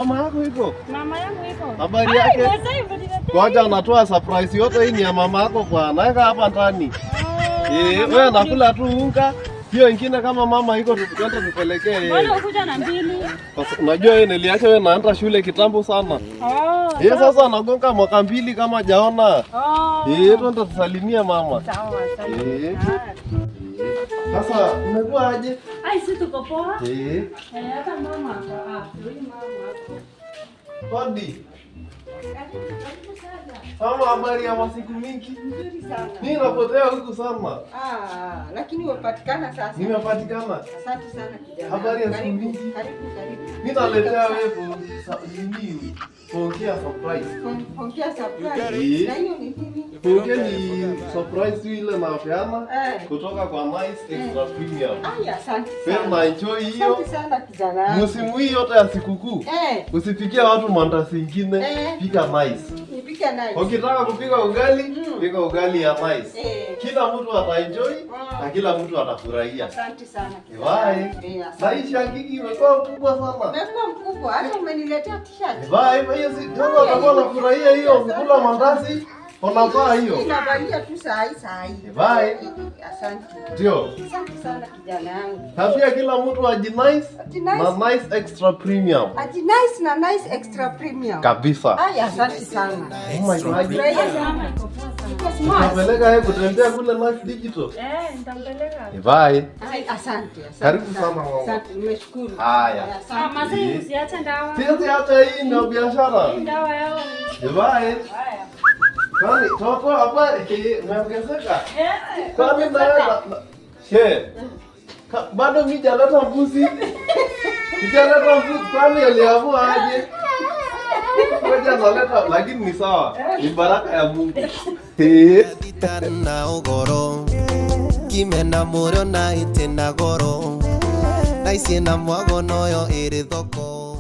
Mama yako iko? Mama yangu iko. Habari yake? Ngoja natoa surprise yote hii ni ya mama yako kwa. Naweka hapa ndani. Wewe nakula tu unga. Hiyo ingine kama mama iko tukenda tupelekee. Mbona ukuja na mbili? Unajua yeye niliacha wewe naenda shule kitambo sana. Sasa nagonga mwaka mbili kama jaona. Twende tusalimie mama. Sawa, sawa. Sasa umekuwa aje? Si tuko poa. Hata mama huyu mama. Hodi. Mama, habari ya masiku mingi? Nzuri sana. Mimi napotea huku sana. Lakini umepatikana sasa. Nimepatikana. Asante sana kijana. Habari ya siku mingi? Karibu. Mimi naletea wewe nini? Pokea surprise. Pokea surprise. Na hiyo ni nini? Pokea ni surprise ile napeana kutoka kwa Nice Extra Premium. Asante sana. Sema enjoy hiyo. Asante sana kijana. Msimu hii yote ya sikukuu. Usipikie watu mandazi ingine, pika Nice. Nipike Nice. Ukitaka kupika ugali, pika ugali ya Nice. Kila mtu ataenjoy na kila mtu atafurahia. Asante sana kijana. Bye. Maisha Kiki imekuwa kubwa sana. Umekuwa mkubwa, hata umeniletea t-shirt. Bye. Hiyo si ndio utakuwa unafurahia hiyo kula mandazi. Unafaa hiyo. Ninavalia tu saa hii. Bye. Asante. Ndio. Asante sana kijana yangu. Tabia kila mtu aji Nice na Nice Extra Premium. Aji Nice na Nice Extra Premium. Kabisa. Asante sana. Oh my God. Nitapeleka yeye kutembea kule Nice Digital. Nitampeleka. Bye. Asante. Karibu sana mama. Asante, nimeshukuru. Haya. Mama, usiache ndawa. Sisi hata hii ndio biashara. Ndawa yao. Bye. Haya. Kwani toto hapa umeongezeka? Kwani naweza bado mimi jaleta mbuzi. Nijaleta mbuzi kwani aliamua aje? Ngoja naleta lakini ni sawa. Ni baraka ya Mungu. Na ugoro kimena murio na itena goro na isi na mwago noyo iri thoko.